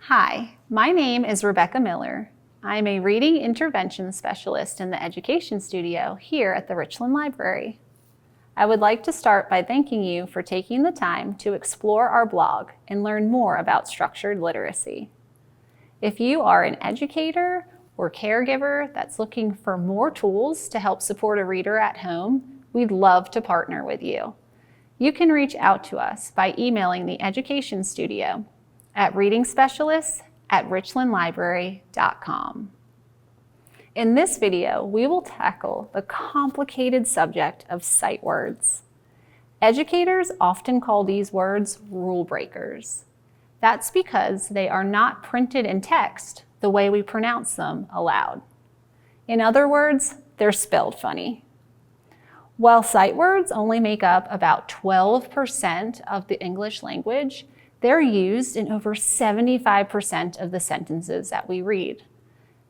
Hi, my name is Rebecca Miller. I'm a reading intervention specialist in the Education Studio here at the Richland Library. I would like to start by thanking you for taking the time to explore our blog and learn more about structured literacy. If you are an educator or caregiver that's looking for more tools to help support a reader at home, we'd love to partner with you. You can reach out to us by emailing the Education Studio at readingspecialists@richlandlibrary.com. In this video, we will tackle the complicated subject of sight words. Educators often call these words rule breakers. That's because they are not printed in text the way we pronounce them aloud. In other words, they're spelled funny. While sight words only make up about 12% of the English language, they're used in over 75% of the sentences that we read.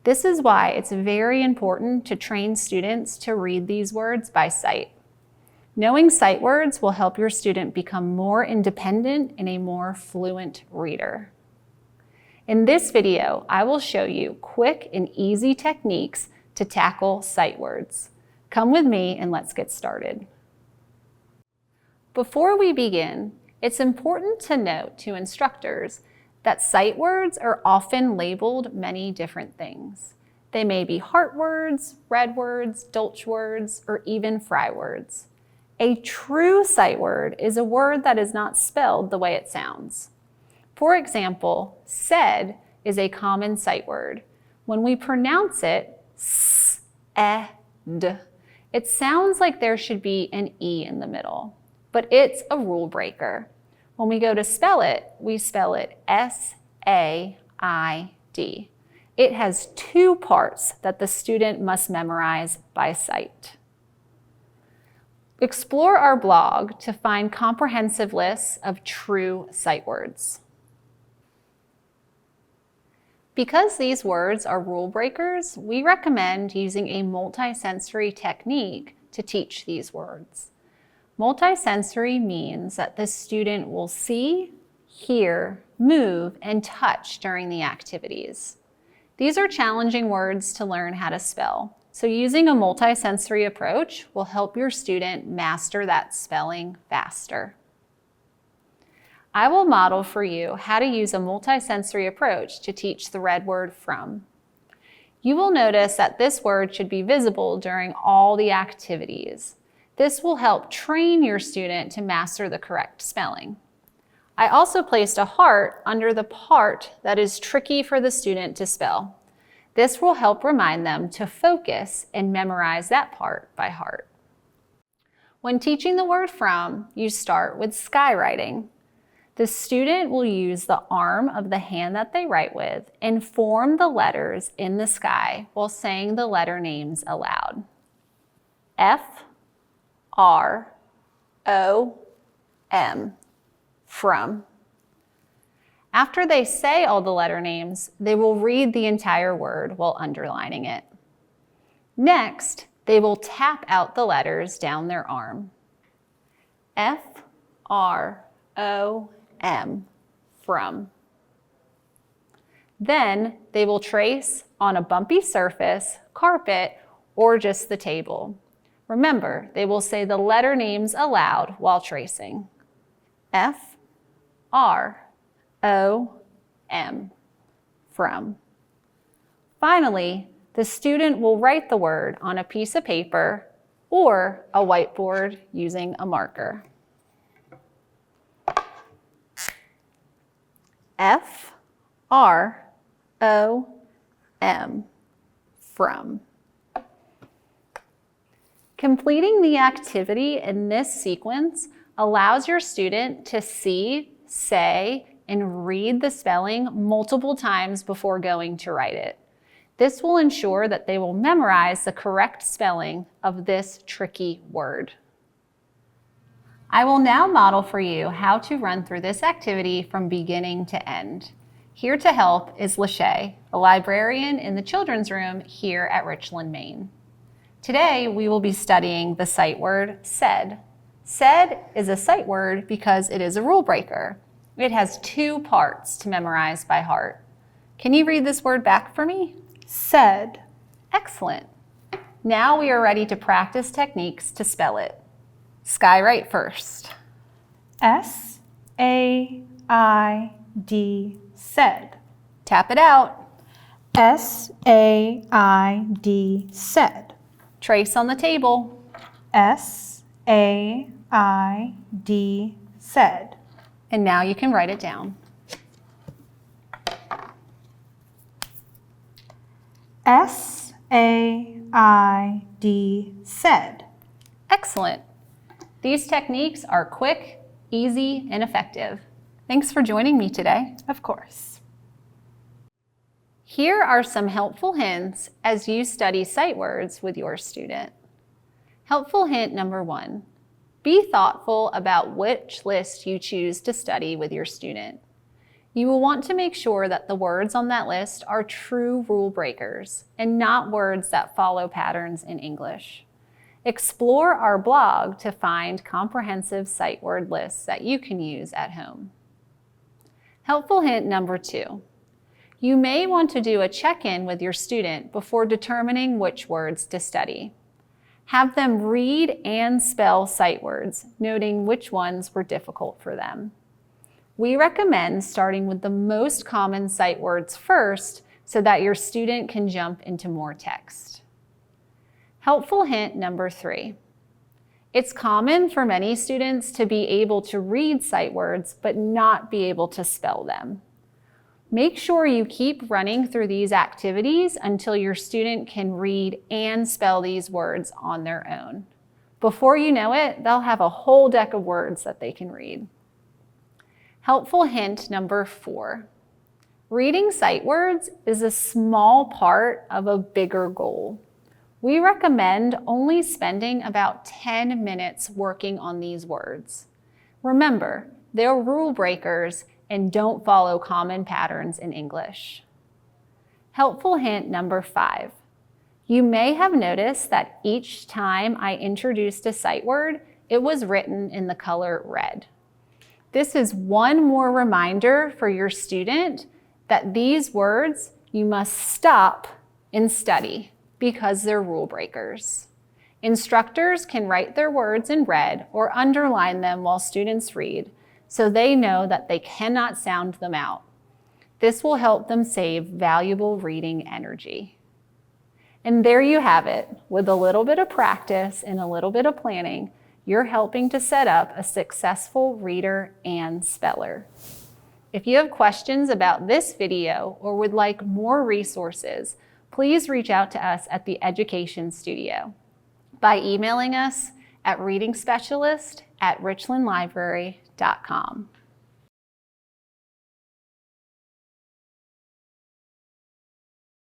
This is why it's very important to train students to read these words by sight. Knowing sight words will help your student become more independent and a more fluent reader. In this video, I will show you quick and easy techniques to tackle sight words. Come with me and let's get started. Before we begin, it's important to note to instructors that sight words are often labeled many different things. They may be heart words, red words, Dolch words, or even fry words. A true sight word is a word that is not spelled the way it sounds. For example, said is a common sight word. When we pronounce it s-e-d, it sounds like there should be an E in the middle, but it's a rule breaker. When we go to spell it, we spell it S-A-I-D. It has two parts that the student must memorize by sight. Explore our blog to find comprehensive lists of true sight words. Because these words are rule breakers, we recommend using a multisensory technique to teach these words. Multisensory means that the student will see, hear, move, and touch during the activities. These are challenging words to learn how to spell, so using a multisensory approach will help your student master that spelling faster. I will model for you how to use a multisensory approach to teach the red word from. You will notice that this word should be visible during all the activities. This will help train your student to master the correct spelling. I also placed a heart under the part that is tricky for the student to spell. This will help remind them to focus and memorize that part by heart. When teaching the word from, you start with skywriting. The student will use the arm of the hand that they write with and form the letters in the sky while saying the letter names aloud. F-R-O-M, from. After they say all the letter names, they will read the entire word while underlining it. Next, they will tap out the letters down their arm. F-R-O-M, from. Then they will trace on a bumpy surface, carpet, or just the table. Remember, they will say the letter names aloud while tracing. F-R-O-M, from. Finally, the student will write the word on a piece of paper or a whiteboard using a marker. F-R-O-M, from. Completing the activity in this sequence allows your student to see, say, and read the spelling multiple times before going to write it. This will ensure that they will memorize the correct spelling of this tricky word. I will now model for you how to run through this activity from beginning to end. Here to help is Lachey, a librarian in the children's room here at Richland, Maine. Today, we will be studying the sight word said. Said is a sight word because it is a rule breaker. It has two parts to memorize by heart. Can you read this word back for me? Said. Excellent. Now we are ready to practice techniques to spell it. Sky write first. S-A-I-D, said. Tap it out. S-A-I-D, said. Trace on the table. S-A-I-D, said. And now you can write it down. S-A-I-D, said. Excellent. These techniques are quick, easy, and effective. Thanks for joining me today. Of course. Here are some helpful hints as you study sight words with your student. Helpful hint number 1. Be thoughtful about which list you choose to study with your student. You will want to make sure that the words on that list are true rule breakers and not words that follow patterns in English. Explore our blog to find comprehensive sight word lists that you can use at home. Helpful hint number 2. You may want to do a check-in with your student before determining which words to study. Have them read and spell sight words, noting which ones were difficult for them. We recommend starting with the most common sight words first so that your student can jump into more text. Helpful hint number 3. It's common for many students to be able to read sight words but not be able to spell them. Make sure you keep running through these activities until your student can read and spell these words on their own. Before you know it, they'll have a whole deck of words that they can read. Helpful hint number 4. Reading sight words is a small part of a bigger goal. We recommend only spending about 10 minutes working on these words. Remember, they're rule breakers and don't follow common patterns in English. Helpful hint number 5. You may have noticed that each time I introduced a sight word, it was written in the color red. This is one more reminder for your student that these words you must stop and study because they're rule breakers. Instructors can write their words in red or underline them while students read, so they know that they cannot sound them out. This will help them save valuable reading energy. And there you have it. With a little bit of practice and a little bit of planning, you're helping to set up a successful reader and speller. If you have questions about this video or would like more resources, please reach out to us at the Education Studio by emailing us at readingspecialist@richlandlibrary.com.